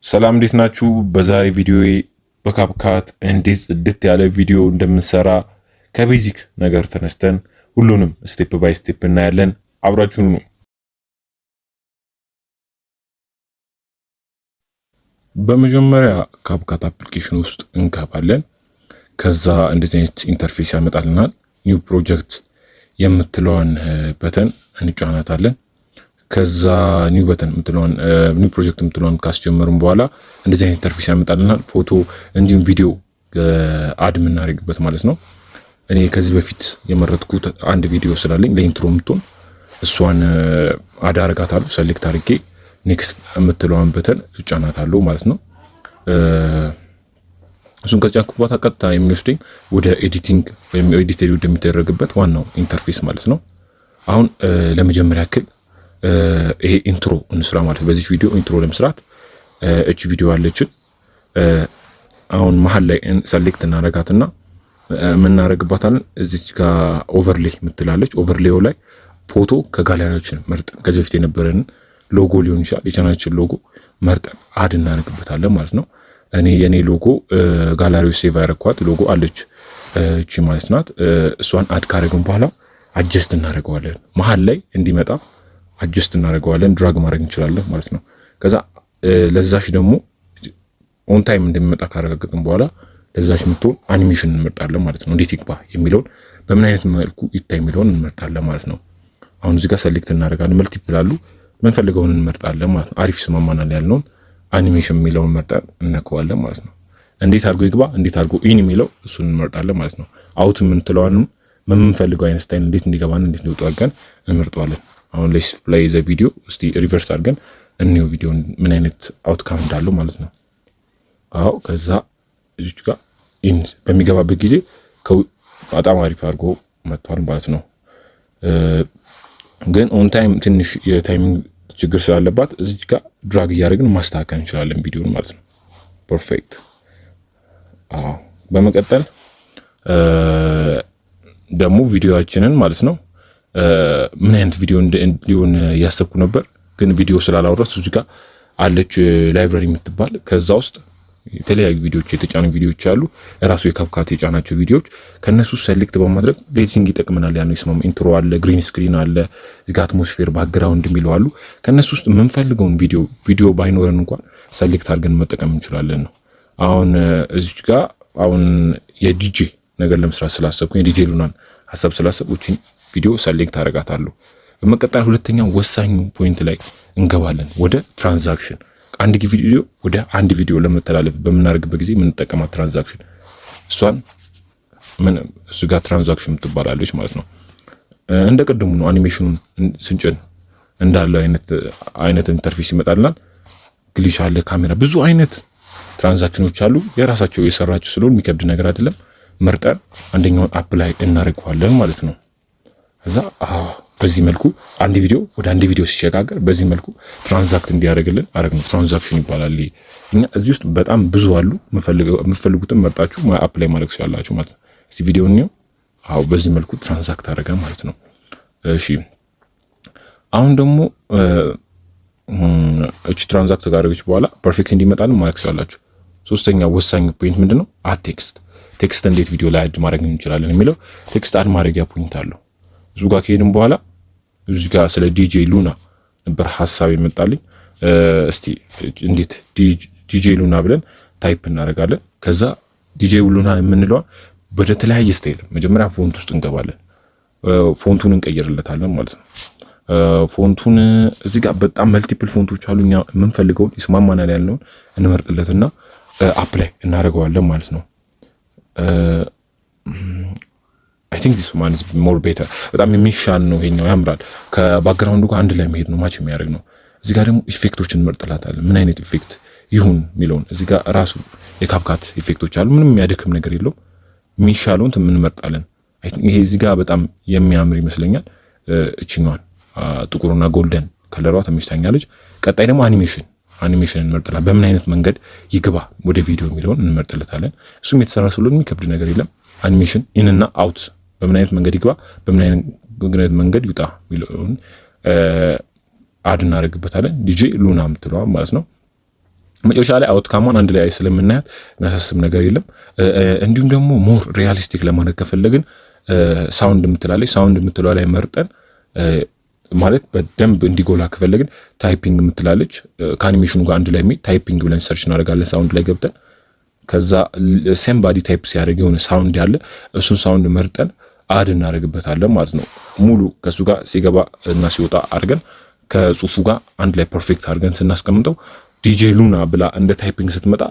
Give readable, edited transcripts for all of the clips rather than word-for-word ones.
ሰላም እንዴት ናችሁ? በዛሬ ቪዲዮዬ በካፕካት እንዴት ጽድት ያለ ቪዲዮ እንደምንሰራ ከቤዚክ ነገር ተነስተን ሁሉንም ስቴፕ ባይ ስቴፕ እናያለን። አብራችሁን ነው። በመጀመሪያ ካፕካት አፕሊኬሽን ውስጥ እንገባለን። ከዛ እንደዚህ አይነት ኢንተርፌስ ያመጣልናል። ኒው ፕሮጀክት የምትለዋን በተን እንጫናታለን። ከዛ ኒው በተን የምትለዋን ኒው ፕሮጀክት የምትለዋን ካስጀመርን በኋላ እንደዚህ አይነት ኢንተርፌስ ያመጣልናል። ፎቶ እንዲሁም ቪዲዮ አድ የምናደርግበት ማለት ነው። እኔ ከዚህ በፊት የመረጥኩት አንድ ቪዲዮ ስላለኝ ለኢንትሮ የምትሆን እሷን አድ አደርጋታለሁ። ሰሌክት አድርጌ ኔክስት የምትለዋን በተን እጫናታለሁ ማለት ነው። እሱን ከጫንኩ በኋላ ቀጥታ የሚወስደኝ ወደ ኤዲቲንግ ወይም ኤዲት ወደሚደረግበት ዋናው ኢንተርፌስ ማለት ነው። አሁን ለመጀመሪያ ያክል ይሄ ኢንትሮ እንስራ ማለት በዚህ ቪዲዮ ኢንትሮ ለመስራት እቺ ቪዲዮ አለችን። አሁን መሀል ላይ ሰሌክት እናረጋትና ምን እናረግባታለን? እዚች ጋር ኦቨርሌይ ምትላለች። ኦቨርሌዩ ላይ ፎቶ ከጋለሪያችን መርጠን ከዚህ በፊት የነበረን ሎጎ ሊሆን ይችላል የቻናላችን ሎጎ መርጠን አድ እናረግበታለን ማለት ነው። እኔ የኔ ሎጎ ጋላሪው ሴቭ ያረኳት ሎጎ አለች እቺ ማለት ናት። እሷን አድ ካረግን በኋላ አጀስት እናረገዋለን። መሀል ላይ እንዲመጣ አጀስት እናደርገዋለን። ድራግ ማድረግ እንችላለን ማለት ነው። ከዛ ለዛሽ ደግሞ ኦን ታይም እንደሚመጣ ካረጋገጥን በኋላ ለዛሽ የምትሆን አኒሜሽን እንመርጣለን ማለት ነው። እንዴት ይግባ የሚለውን በምን አይነት መልኩ ይታይ የሚለውን እንመርጣለን ማለት ነው። አሁን እዚህ ጋር ሰሌክት እናደርጋለን። መልቲፕል አሉ ምንፈልገውን እንመርጣለን ማለት ነው። አሪፍ ይስማማናል ያልነውን አኒሜሽን የሚለውን መርጠን እነከዋለን ማለት ነው። እንዴት አድርጎ ይግባ፣ እንዴት አድርጎ ኢን የሚለው እሱን እንመርጣለን ማለት ነው። አውት የምንትለዋንም የምንፈልገው አይነት ስታይል እንዴት እንዲገባና እንዴት እንዲወጣ አድርገን እንመርጠዋለን። አሁን ሌትስ ፕሌይ ዘ ቪዲዮ። እስቲ ሪቨርስ አድርገን እንየው ቪዲዮ ምን አይነት አውትካም እንዳለው ማለት ነው። አዎ ከዛ እዚች ጋር ኢን በሚገባበት ጊዜ በጣም አሪፍ አድርጎ መጥቷል ማለት ነው። ግን ኦን ታይም ትንሽ የታይሚንግ ችግር ስላለባት እዚች ጋር ድራግ እያደረግን ማስተካከል እንችላለን ቪዲዮን ማለት ነው። ፐርፌክት። አዎ በመቀጠል ደግሞ ቪዲዮአችንን ማለት ነው ምን አይነት ቪዲዮ ሊሆን ያሰብኩ ነበር፣ ግን ቪዲዮ ስላላወራስ እዚህ ጋር አለች ላይብራሪ የምትባል ከዛ ውስጥ የተለያዩ ቪዲዮዎች የተጫኑ ቪዲዮዎች አሉ። ራሱ የካፕካት የጫናቸው ቪዲዮዎች ከነሱ ሰሌክት በማድረግ ለኤዲቲንግ ይጠቅመናል። ያለው ይስማም ኢንትሮ አለ፣ ግሪን ስክሪን አለ፣ እዚህ ጋር አትሞስፌር ባክግራውንድ የሚለው አሉ። ከነሱ ውስጥ የምንፈልገውን ቪዲዮ ባይኖረን እንኳን ሰሌክት አድርገን መጠቀም እንችላለን ነው። አሁን እዚህ ጋር አሁን የዲጄ ነገር ለመስራት ስላሰብኩኝ የዲጄ ሉናን ሐሳብ ስላሰብኩኝ ቪዲዮ ሰሌክት አደርጋታለሁ። በመቀጠል ሁለተኛው ወሳኙ ፖይንት ላይ እንገባለን፣ ወደ ትራንዛክሽን። አንድ ቪዲዮ ወደ አንድ ቪዲዮ ለመተላለፍ በምናደርግበት ጊዜ የምንጠቀማት ትራንዛክሽን እሷን እሱ ጋር ትራንዛክሽን ትባላለች ማለት ነው። እንደ ቀደሙ ነው። አኒሜሽኑን ስንጭን እንዳለው አይነት ኢንተርፌስ ይመጣልናል። ግሊች አለ፣ ካሜራ፣ ብዙ አይነት ትራንዛክሽኖች አሉ። የራሳቸው የሰራቸው ስለሆነ የሚከብድ ነገር አይደለም። መርጠን አንደኛውን አፕ ላይ እናደርገዋለን ማለት ነው። እዛ በዚህ መልኩ አንድ ቪዲዮ ወደ አንድ ቪዲዮ ሲሸጋገር በዚህ መልኩ ትራንዛክት እንዲያደርግልን አረግነው። ትራንዛክሽን ይባላል። እኛ እዚህ ውስጥ በጣም ብዙ አሉ። የምትፈልጉትን መርጣችሁ አፕ ላይ ማድረግ ትችላላችሁ ማለት ነው። እስቲ ቪዲዮ ነው። አዎ በዚህ መልኩ ትራንዛክት አደረገ ማለት ነው። እሺ አሁን ደግሞ እቺ ትራንዛክት ካደረገች በኋላ ፐርፌክት እንዲመጣልን ማድረግ ትችላላችሁ። ሶስተኛ ወሳኝ ፖይንት ምንድነው? አድ ቴክስት እንዴት ቪዲዮ ላይ አድ ማድረግ እንችላለን የሚለው ቴክስት አድ ማድረጊያ ፖይንት አለው። እሱ ጋር ከሄድን በኋላ እዚህ ጋር ስለ ዲጄ ሉና ነበር ሐሳብ የመጣልኝ። እስቲ እንዴት ዲጄ ሉና ብለን ታይፕ እናደርጋለን። ከዛ ዲጄ ሉና የምንለው ወደ ተለያየ ስታይል መጀመሪያ ፎንት ውስጥ እንገባለን። ፎንቱን እንቀይርለታለን ማለት ነው። ፎንቱን እዚህ ጋር በጣም መልቲፕል ፎንቶች አሉ። እኛ የምንፈልገውን ይስማማናል ያልነውን እንመርጥለትና አፕ ላይ እናደርገዋለን ማለት ነው። I think this one is more better። በጣም የሚሻል ነው ይሄኛው፣ ያምራል። ከባክግራውንዱ ጋር አንድ ላይ መሄድ ነው፣ ማች የሚያደርግ ነው። እዚህ ጋር ደግሞ ኢፌክቶችን እንመርጥላታለን። ምን አይነት ኢፌክት ይሁን የሚለውን እዚህ ጋር ራሱ የካፕካት ኢፌክቶች አሉ። ምንም የሚያደክም ነገር የለውም። የሚሻለውን እንመርጣለን። አይ ቲንክ ይሄ እዚህ ጋር በጣም የሚያምር ይመስለኛል። እቺኛዋን ጥቁርና ጎልደን ከለሯ ተመችታኛለች። ቀጣይ ደግሞ አኒሜሽን እንመርጥላለን። በምን አይነት መንገድ ይግባ ወደ ቪዲዮ የሚለውን እንመርጥለታለን። እሱም የተሰራ ስለሆነ የሚከብድ ነገር የለም። አኒሜሽን ኢንና አውት በምን አይነት መንገድ ይግባ፣ በምን አይነት መንገድ ይውጣ የሚለውን አድ እናደርግበታለን። ዲጄ ሉና የምትለዋ ማለት ነው። መጨረሻ ላይ አውትካሟን አንድ ላይ ስለምናያት የሚያሳስብ ነገር የለም። እንዲሁም ደግሞ ሞር ሪያሊስቲክ ለማድረግ ከፈለግን ሳውንድ የምትላለች ሳውንድ የምትለው ላይ መርጠን ማለት በደንብ እንዲጎላ ከፈለግን ታይፒንግ የምትላለች ከአኒሜሽኑ ጋር አንድ ላይ ታይፒንግ ብለን ሰርች እናደርጋለን ሳውንድ ላይ ገብተን ከዛ ሴምባዲ ታይፕ ሲያደርግ የሆነ ሳውንድ ያለ እሱን ሳውንድ መርጠን አድ እናደርግበታለን ማለት ነው። ሙሉ ከሱ ጋር ሲገባ እና ሲወጣ አድርገን ከጽሁፉ ጋር አንድ ላይ ፐርፌክት አድርገን ስናስቀምጠው ዲጄ ሉና ብላ እንደ ታይፒንግ ስትመጣ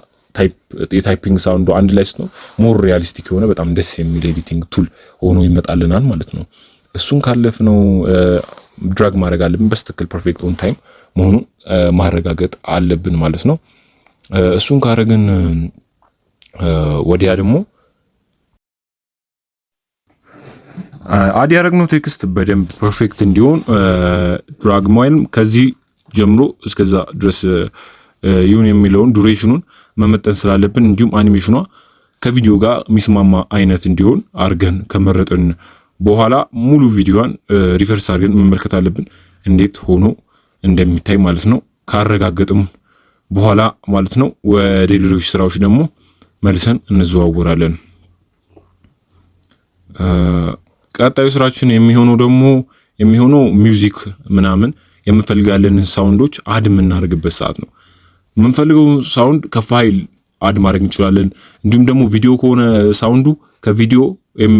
የታይፒንግ ሳውንዱ አንድ ላይ ስትሆን ሞር ሪያሊስቲክ የሆነ በጣም ደስ የሚል ኤዲቲንግ ቱል ሆኖ ይመጣልናል ማለት ነው። እሱን ካለፍነው ድራግ ማድረግ አለብን በስትክክል ፐርፌክት ኦን ታይም መሆኑን ማረጋገጥ አለብን ማለት ነው። እሱን ካረግን ወዲያ ደግሞ አድ ያደረግነው ቴክስት በደንብ ፐርፌክት እንዲሆን ድራግ ማይልም ከዚህ ጀምሮ እስከዛ ድረስ ይሁን የሚለውን ዱሬሽኑን መመጠን ስላለብን እንዲሁም አኒሜሽኗ ከቪዲዮ ጋር የሚስማማ አይነት እንዲሆን አድርገን ከመረጥን በኋላ ሙሉ ቪዲዮዋን ሪፈርስ አድርገን መመልከት አለብን እንዴት ሆኖ እንደሚታይ ማለት ነው። ካረጋገጥም በኋላ ማለት ነው ወደ ሌሎች ስራዎች ደግሞ መልሰን እንዘዋወራለን። ቀጣዩ ስራችን የሚሆነው ሚውዚክ ምናምን የምንፈልጋለን ሳውንዶች አድ የምናደርግበት ሰዓት ነው። የምንፈልገው ሳውንድ ከፋይል አድ ማድረግ እንችላለን። እንዲሁም ደግሞ ቪዲዮ ከሆነ ሳውንዱ ከቪዲዮ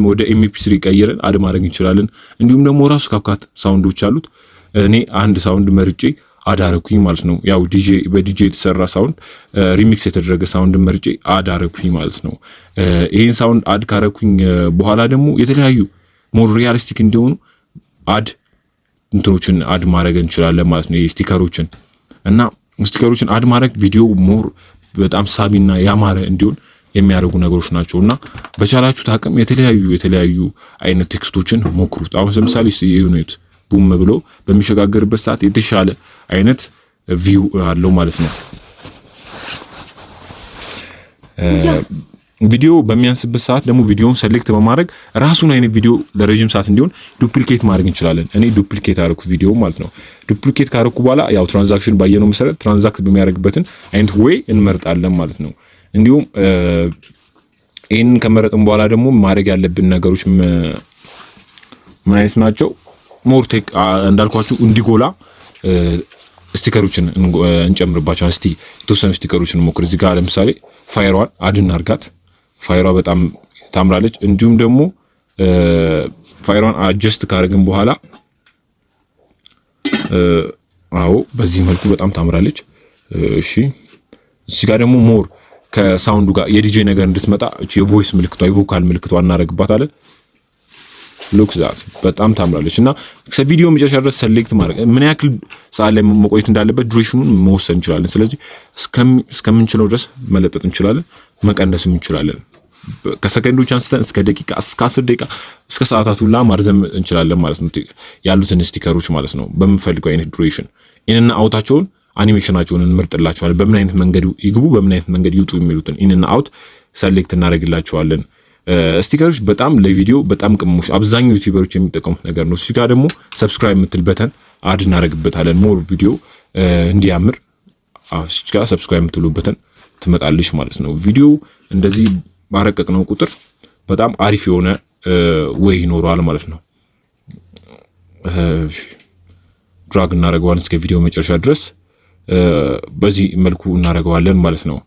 ወደ ኤምፒ3 ቀይረን አድ ማድረግ እንችላለን። እንዲሁም ደግሞ ራሱ ካፕካት ሳውንዶች አሉት። እኔ አንድ ሳውንድ መርጬ አድ አደረኩኝ ማለት ነው። ያው በዲጄ የተሰራ ሳውንድ ሪሚክስ የተደረገ ሳውንድ መርጬ አድ አደረኩኝ ማለት ነው። ይሄን ሳውንድ አድ ካረኩኝ በኋላ ደግሞ የተለያዩ ሞር ሪያሊስቲክ እንዲሆኑ እንትኖችን አድ ማድረግ እንችላለን ማለት ነው። ስቲከሮችን አድ ማድረግ ቪዲዮ ሞር በጣም ሳቢና ያማረ እንዲሆን የሚያደርጉ ነገሮች ናቸውና በቻላችሁት አቅም የተለያዩ አይነት ቴክስቶችን ሞክሩት። አሁን ለምሳሌ ዩኒት ቡም ብሎ በሚሸጋገርበት ሰዓት የተሻለ አይነት ቪው አለው ማለት ነው። ቪዲዮ በሚያንስበት ሰዓት ደግሞ ቪዲዮውን ሴሌክት በማድረግ ራሱን አይነት ቪዲዮ ለረጅም ሰዓት እንዲሆን ዱፕሊኬት ማድረግ እንችላለን። እኔ ዱፕሊኬት አደረኩ ቪዲዮ ማለት ነው። ዱፕሊኬት ካደረኩ በኋላ ያው ትራንዛክሽን ባየነው መሰረት ትራንዛክት በሚያደርግበትን አይነት ዌይ እንመርጣለን ማለት ነው። እንዲሁም ይህንን ከመረጥን በኋላ ደግሞ ማድረግ ያለብን ነገሮች ምን አይነት ናቸው? ሞርቴክ እንዳልኳችሁ እንዲጎላ ስቲከሮችን እንጨምርባቸው። እስቲ የተወሰኑ ስቲከሮችን ሞክር። እዚህ ጋር ለምሳሌ ፋየሯን አድን አርጋት። ፋየሯ በጣም ታምራለች። እንዲሁም ደግሞ ፋየሯን አጀስት ካደረግን በኋላ በዚህ መልኩ በጣም ታምራለች። እሺ እዚህ ጋር ደግሞ ሞር ከሳውንዱ ጋር የዲጄ ነገር እንድትመጣ እቺ የቮይስ ምልክቷ የቮካል ምልክቷ እናደርግባታለን። ሉክ ዛት በጣም ታምራለች እና ከቪዲዮ መጨረሻ ድረስ ሴሌክት ማድረግ ምን ያክል ሰዓት ላይ መቆየት እንዳለበት ዱሬሽኑን መወሰን እንችላለን። ስለዚህ እስከምንችለው ድረስ መለጠጥ እንችላለን፣ መቀነስም እንችላለን። ከሰከንዶች አንስተን እስከ ደቂቃ እስከ 10 ደቂቃ እስከ ሰዓታት ሁላ ማርዘም እንችላለን ማለት ነው። ያሉትን ስቲከሮች ማለት ነው በምንፈልገው አይነት ዱሬሽን ኢንና አውታቸውን አኒሜሽናቸውን እንመርጥላቸዋለን። በምን አይነት መንገድ ይግቡ፣ በምን አይነት መንገድ ይውጡ የሚሉትን ኢንና አውት ሴሌክት እናደርግላቸዋለን። ስቲከሮች በጣም ለቪዲዮ በጣም ቅሞሽ አብዛኛው ዩቲዩበሮች የሚጠቀሙት ነገር ነው። እዚህ ጋር ደግሞ ሰብስክራይብ የምትል በተን አድ እናደርግበታለን ሞር ቪዲዮ እንዲያምር። እዚህ ጋር ሰብስክራይብ የምትሉ በተን ትመጣለች ማለት ነው። ቪዲዮ እንደዚህ ባረቀቅነው ቁጥር በጣም አሪፍ የሆነ ወይ ይኖረዋል ማለት ነው። ድራግ እናደርገዋለን እስከ ቪዲዮ መጨረሻ ድረስ በዚህ መልኩ እናደርገዋለን ማለት ነው።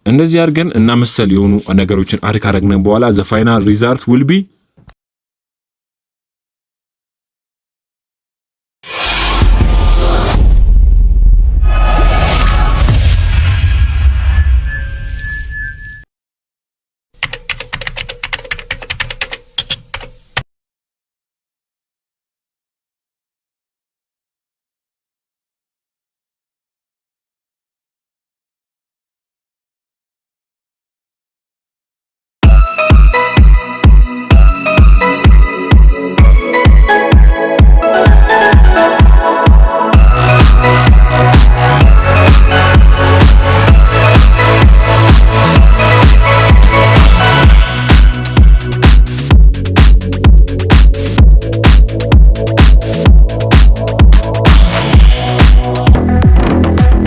እንደዚህ አድርገን እና መሰል የሆኑ ነገሮችን አድ ካደረግን በኋላ ዘ ፋይናል ሪዛልት ዊል ቢ